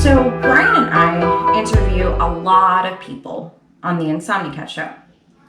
So Brian and I interview a lot of people on the Insomnicat show.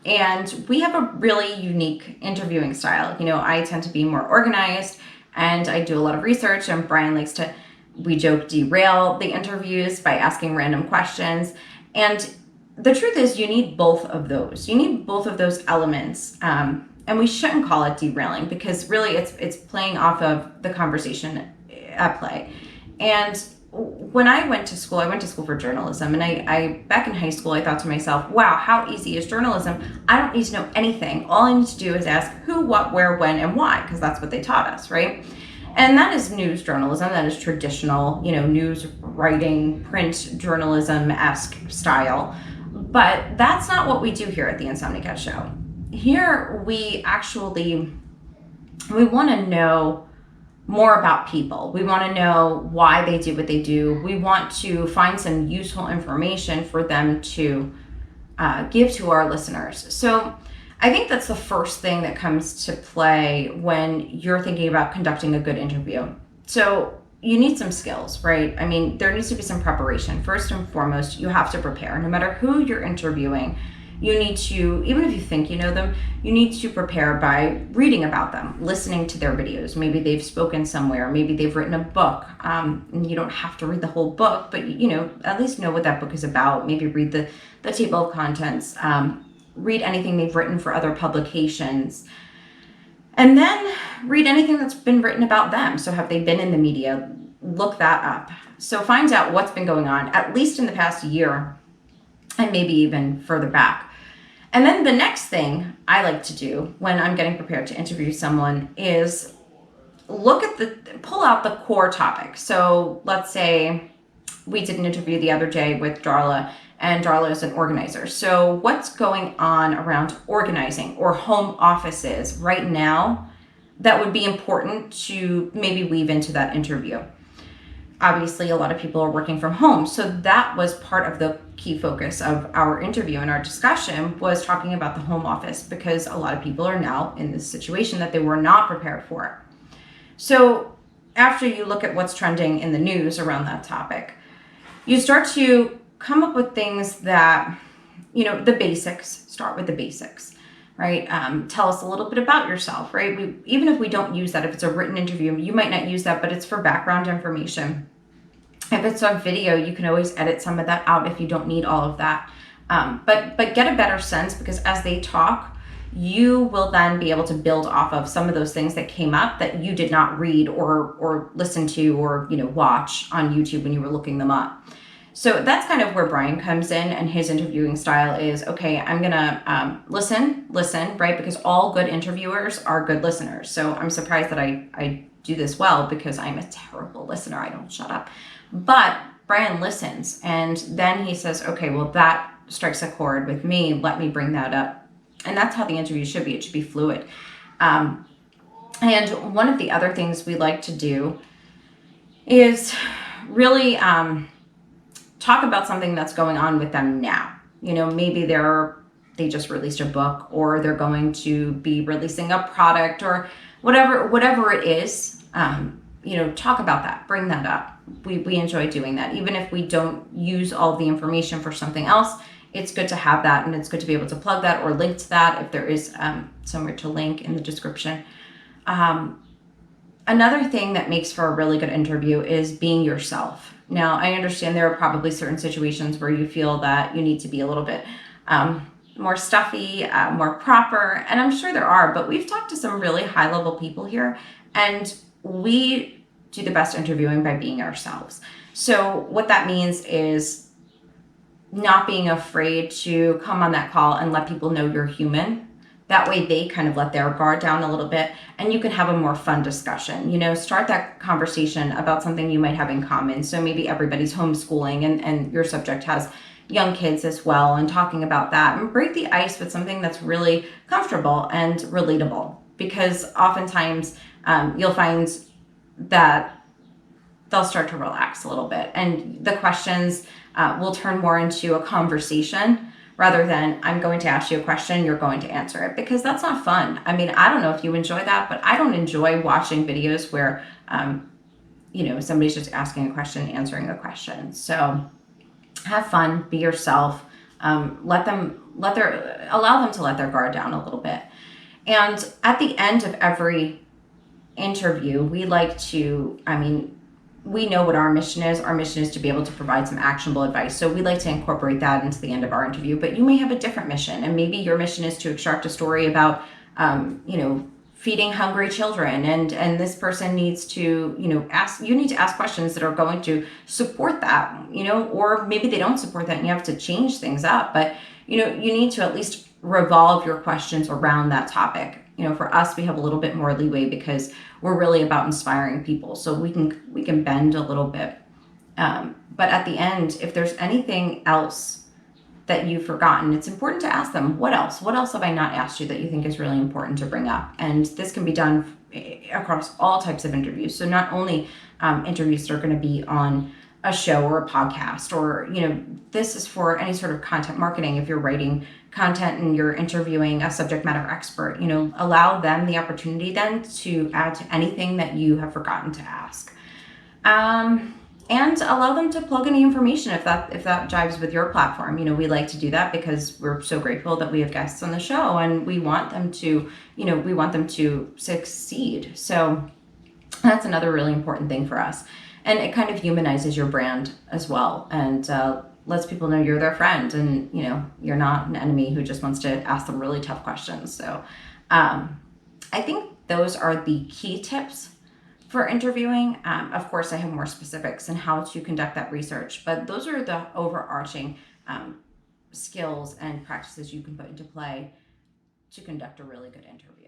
And we have a really unique interviewing style. I tend to be more organized and I do a lot of research, and Brian likes to, we joke, derail the interviews by asking random questions. And the truth is, you need both of those. You need both of those elements. And we shouldn't call it derailing, because really it's playing off of the conversation at play. And when I went to school for journalism, and I back in high school, I thought to myself, wow, how easy is journalism? I don't need to know anything. All I need to do is ask who, what, where, when, and why, because that's what they taught us, right? And that is news journalism. That is traditional, news writing, print journalism-esque style. But that's not what we do here at the Insomnicat Show. Here, we want to know more about people. We want to know why they do what they do. We want to find some useful information for them to give to our listeners. So I think that's the first thing that comes to play when you're thinking about conducting a good interview. So you need some skills, right? I mean, there needs to be some preparation. First and foremost, you have to prepare. No matter who you're interviewing, you need to, even if you think you know them, you need to prepare by reading about them, listening to their videos. Maybe they've spoken somewhere, maybe they've written a book. And you don't have to read the whole book, but at least know what that book is about. Maybe read the table of contents, read anything they've written for other publications, and then read anything that's been written about them. So have they been in the media? Look that up. So find out what's been going on, at least in the past year, and maybe even further back. And then the next thing I like to do when I'm getting prepared to interview someone is pull out the core topic. So let's say we did an interview the other day with Darla, and Darla is an organizer. So what's going on around organizing or home offices right now that would be important to maybe weave into that interview? Obviously, a lot of people are working from home. So that was part of the key focus of our interview and our discussion, was talking about the home office, because a lot of people are now in this situation that they were not prepared for. So after you look at what's trending in the news around that topic, you start to come up with things that, the basics. Start with the basics, right? Tell us a little bit about yourself, right? Even if we don't use that, if it's a written interview, you might not use that, but it's for background information. If it's on video, you can always edit some of that out if you don't need all of that. But get a better sense, because as they talk, you will then be able to build off of some of those things that came up that you did not read or listen to or watch on YouTube when you were looking them up. So that's kind of where Brian comes in, and his interviewing style is, okay, I'm gonna listen, right? Because all good interviewers are good listeners. So I'm surprised that I do this well, because I'm a terrible listener. I don't shut up. But Brian listens, and then he says, okay, well, that strikes a chord with me. Let me bring that up. And that's how the interview should be. It should be fluid. And one of the other things we like to do is really talk about something that's going on with them now. Maybe they just released a book, or they're going to be releasing a product, or whatever it is. Talk about that, bring that up. We enjoy doing that. Even if we don't use all the information for something else, it's good to have that, and it's good to be able to plug that or link to that if there is somewhere to link in the description. Another thing that makes for a really good interview is being yourself. Now, I understand there are probably certain situations where you feel that you need to be a little bit more stuffy, more proper, and I'm sure there are, but we've talked to some really high-level people here, and we do the best interviewing by being ourselves. So what that means is not being afraid to come on that call and let people know you're human. That way they kind of let their guard down a little bit, and you can have a more fun discussion. Start that conversation about something you might have in common. So maybe everybody's homeschooling and your subject has young kids as well, and talking about that, and break the ice with something that's really comfortable and relatable, because oftentimes you'll find that they'll start to relax a little bit, and the questions will turn more into a conversation rather than I'm going to ask you a question, you're going to answer it, because that's not fun. I mean, I don't know if you enjoy that, but I don't enjoy watching videos where somebody's just asking a question, answering a question. So have fun, be yourself, allow them to let their guard down a little bit. And at the end of every interview, we know what our mission is. Our mission is to be able to provide some actionable advice. So we like to incorporate that into the end of our interview, but you may have a different mission, and maybe your mission is to extract a story about, feeding hungry children, and this person needs to, you need to ask questions that are going to support that, or maybe they don't support that and you have to change things up, but you need to at least revolve your questions around that topic. For us, we have a little bit more leeway because we're really about inspiring people, so we can bend a little bit. But at the end, if there's anything else that you've forgotten, it's important to ask them, what else have I not asked you that you think is really important to bring up? And this can be done across all types of interviews. So not only interviews that are going to be on a show or a podcast, or this is for any sort of content marketing. If you're writing content and you're interviewing a subject matter expert, allow them the opportunity then to add to anything that you have forgotten to ask. And allow them to plug any information if that jives with your platform. We like to do that because we're so grateful that we have guests on the show, and we want them to succeed. So that's another really important thing for us. And it kind of humanizes your brand as well, and lets people know you're their friend, and you're not an enemy who just wants to ask them really tough questions. So I think those are the key tips for interviewing. Of course, I have more specifics on how to conduct that research, but those are the overarching skills and practices you can put into play to conduct a really good interview.